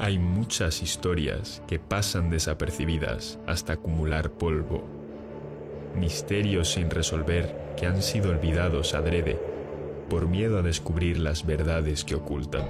Hay muchas historias que pasan desapercibidas hasta acumular polvo. Misterios sin resolver que han sido olvidados adrede por miedo a descubrir las verdades que ocultan.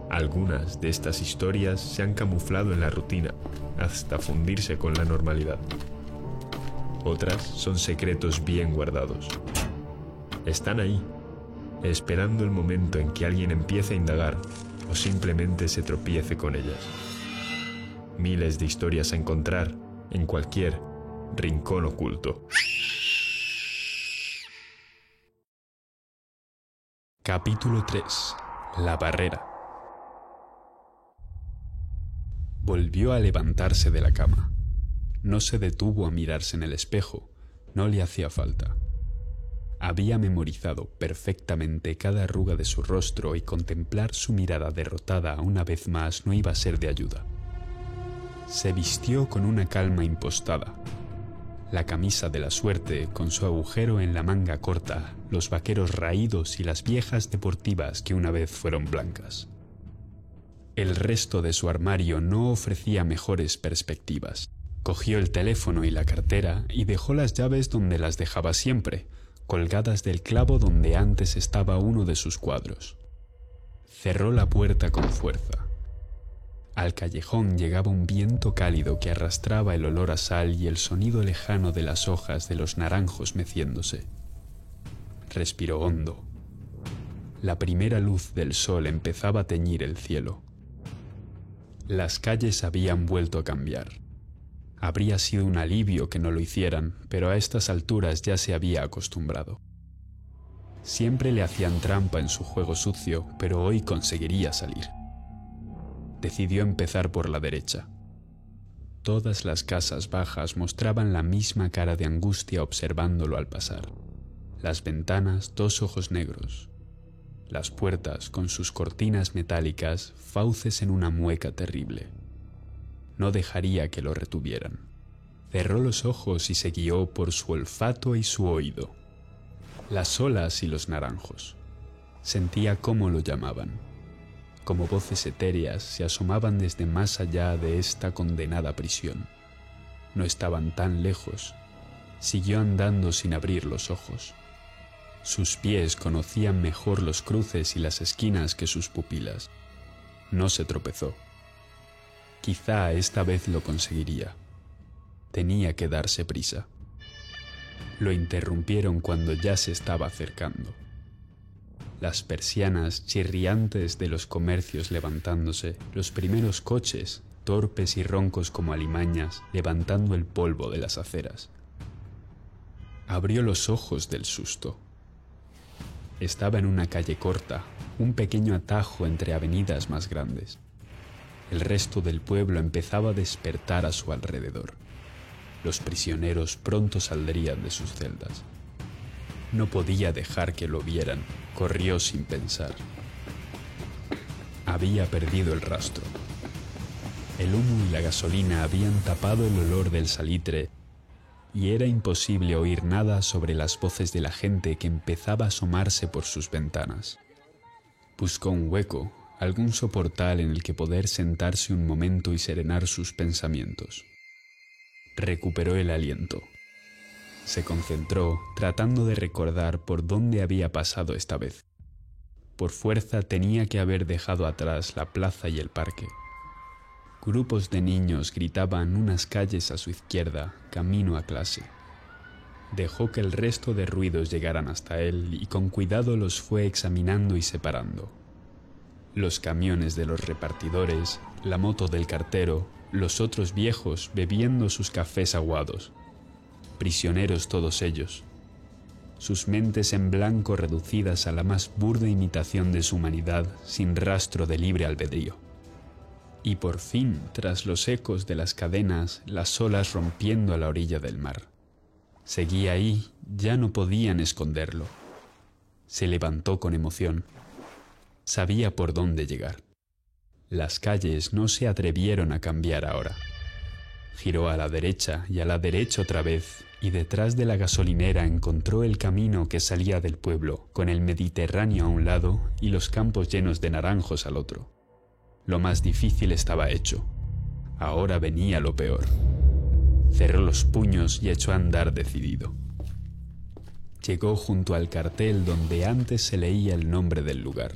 Algunas de estas historias se han camuflado en la rutina hasta fundirse con la normalidad. Otras son secretos bien guardados. Están ahí, esperando el momento en que alguien empiece a indagar o simplemente se tropiece con ellas. Miles de historias a encontrar en cualquier rincón oculto. Capítulo 3. La barrera. Volvió a levantarse de la cama. No se detuvo a mirarse en el espejo, no le hacía falta. Había memorizado perfectamente cada arruga de su rostro y contemplar su mirada derrotada una vez más no iba a ser de ayuda. Se vistió con una calma impostada. La camisa de la suerte, con su agujero en la manga corta, los vaqueros raídos y las viejas deportivas que una vez fueron blancas. El resto de su armario no ofrecía mejores perspectivas. Cogió el teléfono y la cartera y dejó las llaves donde las dejaba siempre, colgadas del clavo donde antes estaba uno de sus cuadros. Cerró la puerta con fuerza. Al callejón llegaba un viento cálido que arrastraba el olor a sal y el sonido lejano de las hojas de los naranjos meciéndose. Respiró hondo. La primera luz del sol empezaba a teñir el cielo. Las calles habían vuelto a cambiar. Habría sido un alivio que no lo hicieran, pero a estas alturas ya se había acostumbrado. Siempre le hacían trampa en su juego sucio, pero hoy conseguiría salir. Decidió empezar por la derecha. Todas las casas bajas mostraban la misma cara de angustia observándolo al pasar. Las ventanas, dos ojos negros. Las puertas, con sus cortinas metálicas, fauces en una mueca terrible. No dejaría que lo retuvieran. Cerró los ojos y se guió por su olfato y su oído. Las olas y los naranjos. Sentía cómo lo llamaban. Como voces etéreas se asomaban desde más allá de esta condenada prisión. No estaban tan lejos. Siguió andando sin abrir los ojos. Sus pies conocían mejor los cruces y las esquinas que sus pupilas. No se tropezó. Quizá esta vez lo conseguiría. Tenía que darse prisa. Lo interrumpieron cuando ya se estaba acercando. Las persianas chirriantes de los comercios levantándose, los primeros coches, torpes y roncos como alimañas, levantando el polvo de las aceras. Abrió los ojos del susto. Estaba en una calle corta, un pequeño atajo entre avenidas más grandes. El resto del pueblo empezaba a despertar a su alrededor. Los prisioneros pronto saldrían de sus celdas. No podía dejar que lo vieran, corrió sin pensar. Había perdido el rastro. El humo y la gasolina habían tapado el olor del salitre y era imposible oír nada sobre las voces de la gente que empezaba a asomarse por sus ventanas. Buscó un hueco, algún soportal en el que poder sentarse un momento y serenar sus pensamientos. Recuperó el aliento. Se concentró, tratando de recordar por dónde había pasado esta vez. Por fuerza tenía que haber dejado atrás la plaza y el parque. Grupos de niños gritaban unas calles a su izquierda, camino a clase. Dejó que el resto de ruidos llegaran hasta él y con cuidado los fue examinando y separando. Los camiones de los repartidores, la moto del cartero, los otros viejos bebiendo sus cafés aguados. Prisioneros todos ellos. Sus mentes en blanco reducidas a la más burda imitación de su humanidad, sin rastro de libre albedrío. Y por fin, tras los ecos de las cadenas, las olas rompiendo a la orilla del mar. Seguía ahí, ya no podían esconderlo. Se levantó con emoción. Sabía por dónde llegar. Las calles no se atrevieron a cambiar ahora. Giró a la derecha y a la derecha otra vez, y detrás de la gasolinera encontró el camino que salía del pueblo, con el Mediterráneo a un lado y los campos llenos de naranjos al otro. Lo más difícil estaba hecho. Ahora venía lo peor. Cerró los puños y echó a andar decidido. Llegó junto al cartel donde antes se leía el nombre del lugar.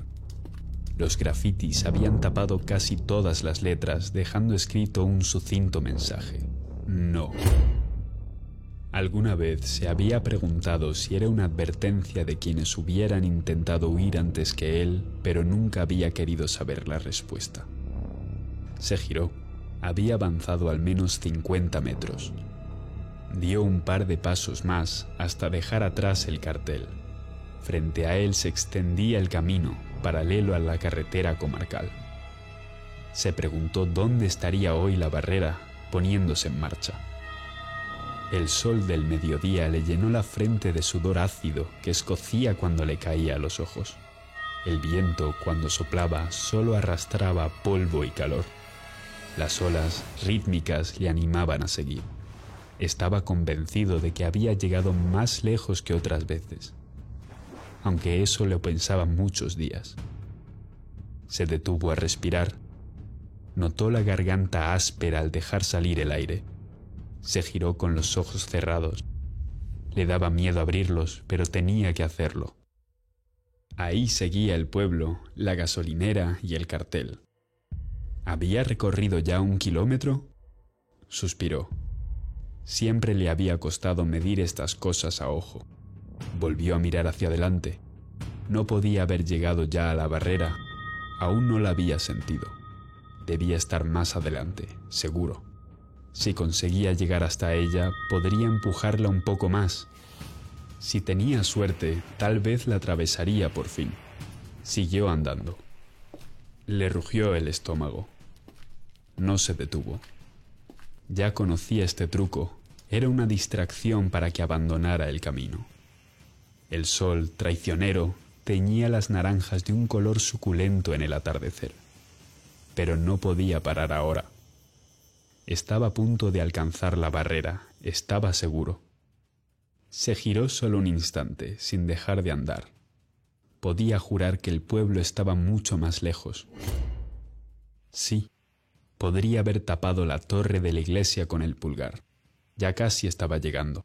Los grafitis habían tapado casi todas las letras, dejando escrito un sucinto mensaje: no. Alguna vez se había preguntado si era una advertencia de quienes hubieran intentado huir antes que él, pero nunca había querido saber la respuesta. Se giró. Había avanzado al menos 50 metros. Dio un par de pasos más hasta dejar atrás el cartel. Frente a él se extendía el camino, paralelo a la carretera comarcal. Se preguntó dónde estaría hoy la barrera, poniéndose en marcha. El sol del mediodía le llenó la frente de sudor ácido que escocía cuando le caía a los ojos. El viento, cuando soplaba, solo arrastraba polvo y calor. Las olas rítmicas le animaban a seguir. Estaba convencido de que había llegado más lejos que otras veces, aunque eso lo pensaba muchos días. Se detuvo a respirar. Notó la garganta áspera al dejar salir el aire. Se giró con los ojos cerrados. Le daba miedo abrirlos, pero tenía que hacerlo. Ahí seguía el pueblo, la gasolinera y el cartel. ¿Había recorrido ya 1 kilómetro? Suspiró. Siempre le había costado medir estas cosas a ojo. Volvió a mirar hacia adelante. No podía haber llegado ya a la barrera. Aún no la había sentido. Debía estar más adelante, seguro. Si conseguía llegar hasta ella, podría empujarla un poco más. Si tenía suerte, tal vez la atravesaría por fin. Siguió andando. Le rugió el estómago. No se detuvo. Ya conocía este truco. Era una distracción para que abandonara el camino. El sol, traicionero, teñía las naranjas de un color suculento en el atardecer. Pero no podía parar ahora. Estaba a punto de alcanzar la barrera, estaba seguro. Se giró solo un instante, sin dejar de andar. Podía jurar que el pueblo estaba mucho más lejos. Sí, podría haber tapado la torre de la iglesia con el pulgar. Ya casi estaba llegando.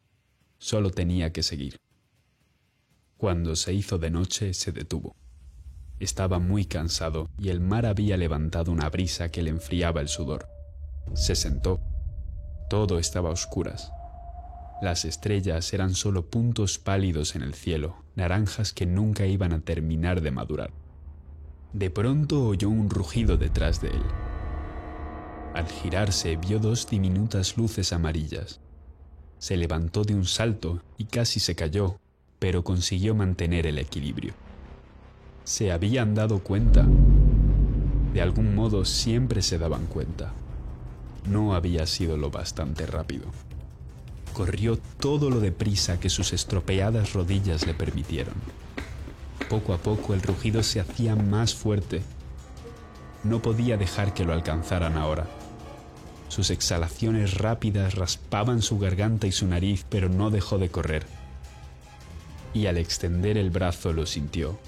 Solo tenía que seguir. Cuando se hizo de noche, se detuvo. Estaba muy cansado y el mar había levantado una brisa que le enfriaba el sudor. Se sentó. Todo estaba a oscuras. Las estrellas eran solo puntos pálidos en el cielo, naranjas que nunca iban a terminar de madurar. De pronto oyó un rugido detrás de él. Al girarse vio 2 diminutas luces amarillas. Se levantó de un salto y casi se cayó, pero consiguió mantener el equilibrio. Se habían dado cuenta. De algún modo siempre se daban cuenta. No había sido lo bastante rápido. Corrió todo lo deprisa que sus estropeadas rodillas le permitieron. Poco a poco el rugido se hacía más fuerte. No podía dejar que lo alcanzaran ahora. Sus exhalaciones rápidas raspaban su garganta y su nariz, pero no dejó de correr. Y al extender el brazo lo sintió.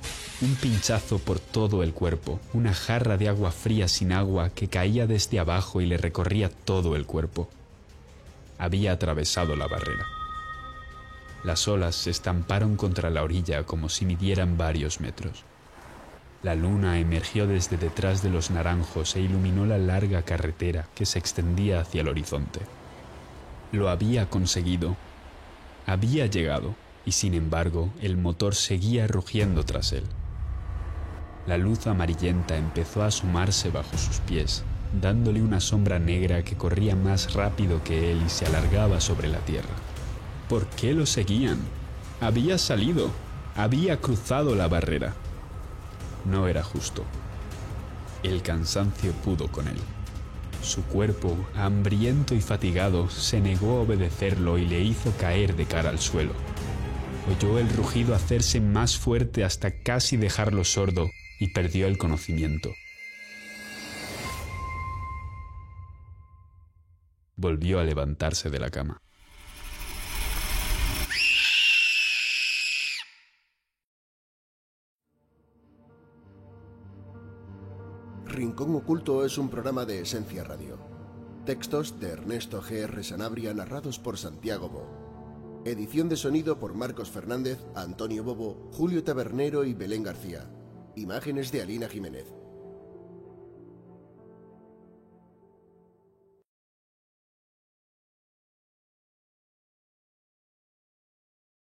Un pinchazo por todo el cuerpo, una jarra de agua fría sin agua que caía desde abajo y le recorría todo el cuerpo. Había atravesado la barrera. Las olas se estamparon contra la orilla como si midieran varios metros. La luna emergió desde detrás de los naranjos e iluminó la larga carretera que se extendía hacia el horizonte. Lo había conseguido. Había llegado, y sin embargo el motor seguía rugiendo tras él. La luz amarillenta empezó a asomarse bajo sus pies, dándole una sombra negra que corría más rápido que él y se alargaba sobre la tierra. ¿Por qué lo seguían? Había salido, había cruzado la barrera. No era justo. El cansancio pudo con él. Su cuerpo, hambriento y fatigado, se negó a obedecerlo y le hizo caer de cara al suelo. Oyó el rugido hacerse más fuerte hasta casi dejarlo sordo y perdió el conocimiento. Volvió a levantarse de la cama. Rincón Oculto es un programa de Esencia Radio. Textos de Ernesto G.R. Sanabria narrados por Santiago Bo. Edición de sonido por Marcos Fernández, Antonio Bobo, Julio Tabernero y Belén García. Imágenes de Alina Jiménez.